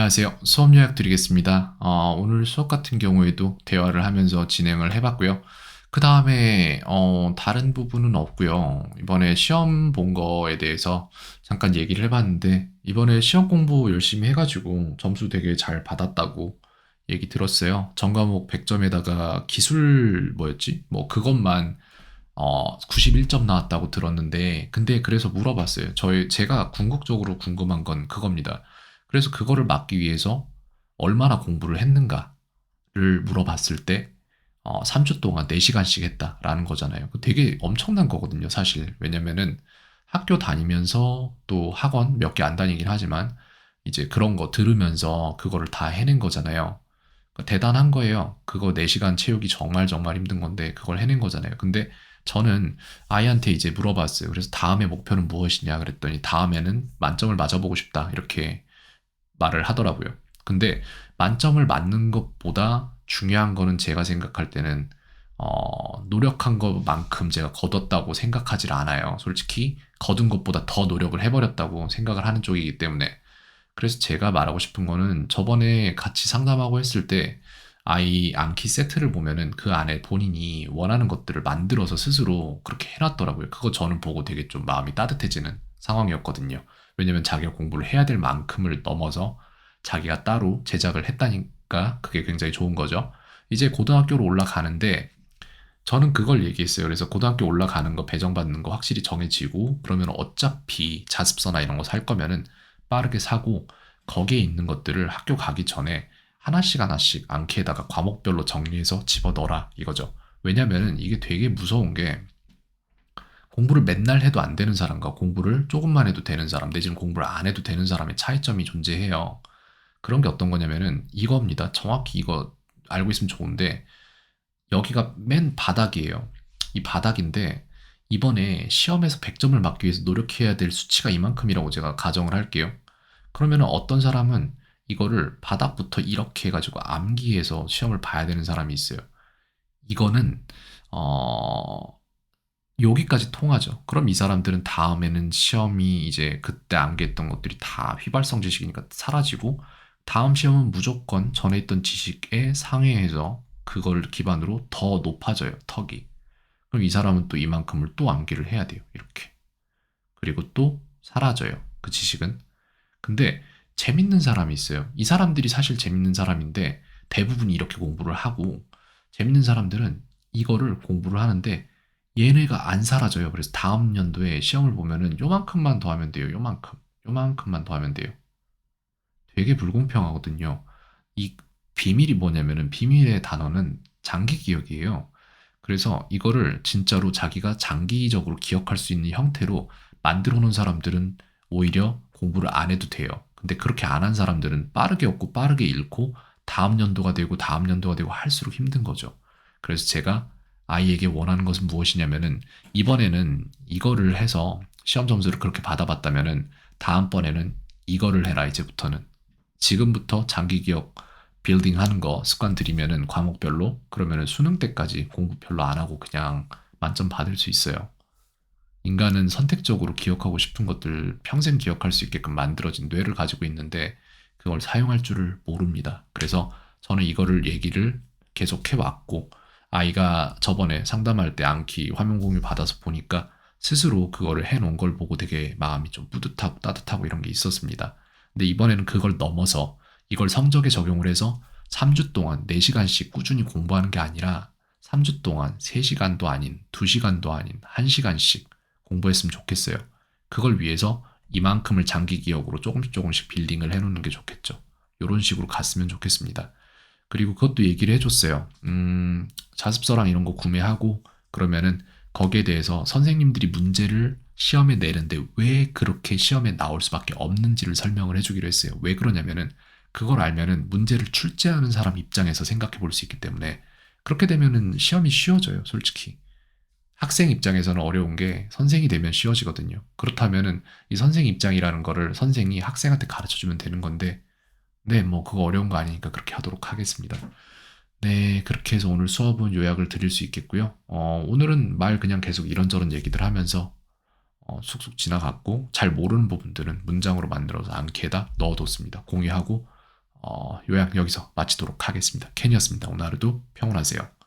안녕하세요. 수업 요약 드리겠습니다. 오늘 수업 같은 경우에도 대화를 하면서 진행을 해봤고요. 그 다음에 다른 부분은 없고요. 이번에 시험 본 거에 대해서 잠깐 얘기를 해봤는데 이번에 시험 공부 열심히 해가지고 점수 되게 잘 받았다고 얘기 들었어요. 전과목 100점에다가 기술 뭐였지? 뭐 그것만 91점 나왔다고 들었는데, 근데 그래서 물어봤어요. 제가 궁극적으로 궁금한 건 그겁니다. 그래서 그거를 막기 위해서 얼마나 공부를 했는가를 물어봤을 때, 3주 동안 4시간씩 했다라는 거잖아요. 되게 엄청난 거거든요, 사실. 왜냐면은 학교 다니면서 또 학원 몇 개 안 다니긴 하지만, 이제 그런 거 들으면서 그거를 다 해낸 거잖아요. 대단한 거예요. 그거 4시간 채우기 정말 정말 힘든 건데 그걸 해낸 거잖아요. 근데 저는 아이한테 이제 물어봤어요. 그래서 다음에 목표는 무엇이냐 그랬더니 다음에는 만점을 맞아보고 싶다 이렇게 말을 하더라고요. 근데 만점을 맞는 것보다 중요한 거는 제가 생각할 때는 노력한 것만큼 제가 거뒀다고 생각하질 않아요. 솔직히 거둔 것보다 더 노력을 해버렸다고 생각을 하는 쪽이기 때문에 그래서 제가 말하고 싶은 거는 저번에 같이 상담하고 했을 때 아이 암기 세트를 보면은 그 안에 본인이 원하는 것들을 만들어서 스스로 그렇게 해놨더라고요. 그거 저는 보고 되게 좀 마음이 따뜻해지는 상황이었거든요. 왜냐면 자기가 공부를 해야 될 만큼을 넘어서 자기가 따로 제작을 했다니까 그게 굉장히 좋은 거죠. 이제 고등학교로 올라가는데 저는 그걸 얘기했어요. 그래서 고등학교 올라가는 거 배정받는 거 확실히 정해지고 그러면 어차피 자습서나 이런 거 살 거면은 빠르게 사고 거기에 있는 것들을 학교 가기 전에 하나씩 하나씩 암기에다가 과목별로 정리해서 집어넣어라 이거죠. 왜냐면은 이게 되게 무서운 게 공부를 맨날 해도 안 되는 사람과 공부를 조금만 해도 되는 사람 내지는 공부를 안 해도 되는 사람의 차이점이 존재해요. 그런 게 어떤 거냐면은 이겁니다. 정확히 이거 알고 있으면 좋은데 여기가 맨 바닥이에요. 이 바닥인데 이번에 시험에서 100점을 맞기 위해서 노력해야 될 수치가 이만큼이라고 제가 가정을 할게요. 그러면 어떤 사람은 이거를 바닥부터 이렇게 해가지고 암기해서 시험을 봐야 되는 사람이 있어요. 이거는 어, 여기까지 통하죠. 그럼 이 사람들은 다음에는 시험이 이제 그때 암기했던 것들이 다 휘발성 지식이니까 사라지고 다음 시험은 무조건 전에 있던 지식에 상회해서 그걸 기반으로 더 높아져요, 턱이. 그럼 이 사람은 또 이만큼을 또 암기를 해야 돼요, 이렇게. 그리고 또 사라져요, 그 지식은. 근데 재밌는 사람이 있어요. 이 사람들이 사실 재밌는 사람인데 대부분 이렇게 공부를 하고 재밌는 사람들은 이거를 공부를 하는데 얘네가 안 사라져요. 그래서 다음 연도에 시험을 보면은 요만큼만 더 하면 돼요. 요만큼. 요만큼만 더 하면 돼요. 되게 불공평하거든요. 이 비밀이 뭐냐면은 비밀의 단어는 장기 기억이에요. 그래서 이거를 진짜로 자기가 장기적으로 기억할 수 있는 형태로 만들어 놓은 사람들은 오히려 공부를 안 해도 돼요. 근데 그렇게 안 한 사람들은 빠르게 얻고 빠르게 잃고 다음 연도가 되고 다음 연도가 되고 할수록 힘든 거죠. 그래서 제가 아이에게 원하는 것은 무엇이냐면은 이번에는 이거를 해서 시험 점수를 그렇게 받아봤다면은 다음번에는 이거를 해라 이제부터는. 지금부터 장기 기억 빌딩 하는 거 습관 들이면은 과목별로 그러면은 수능 때까지 공부 별로 안 하고 그냥 만점 받을 수 있어요. 인간은 선택적으로 기억하고 싶은 것들 평생 기억할 수 있게끔 만들어진 뇌를 가지고 있는데 그걸 사용할 줄을 모릅니다. 그래서 저는 이거를 얘기를 계속 해왔고 아이가 저번에 상담할 때 암기 화면 공유 받아서 보니까 스스로 그거를 해놓은 걸 보고 되게 마음이 좀 뿌듯하고 따뜻하고 이런 게 있었습니다. 근데 이번에는 그걸 넘어서 이걸 성적에 적용을 해서 3주 동안 4시간씩 꾸준히 공부하는 게 아니라 3주 동안 3시간도 아닌 2시간도 아닌 1시간씩 공부했으면 좋겠어요. 그걸 위해서 이만큼을 장기 기억으로 조금씩 조금씩 빌딩을 해놓는 게 좋겠죠. 이런 식으로 갔으면 좋겠습니다. 그리고 그것도 얘기를 해줬어요. 자습서랑 이런 거 구매하고 그러면은 거기에 대해서 선생님들이 문제를 시험에 내는데 왜 그렇게 시험에 나올 수밖에 없는지를 설명을 해주기로 했어요. 왜 그러냐면은 그걸 알면은 문제를 출제하는 사람 입장에서 생각해 볼 수 있기 때문에 그렇게 되면은 시험이 쉬워져요, 솔직히. 학생 입장에서는 어려운 게 선생이 되면 쉬워지거든요. 그렇다면은 이 선생 입장이라는 거를 선생이 학생한테 가르쳐 주면 되는 건데, 네, 뭐 그거 어려운 거 아니니까 그렇게 하도록 하겠습니다. 네, 그렇게 해서 오늘 수업은 요약을 드릴 수 있겠고요. 오늘은 말 그냥 계속 이런저런 얘기들 하면서 쑥쑥 지나갔고 잘 모르는 부분들은 문장으로 만들어서 안케에다 넣어뒀습니다. 공유하고 요약 여기서 마치도록 하겠습니다. 켄이었습니다. 오늘 하루도 평온하세요.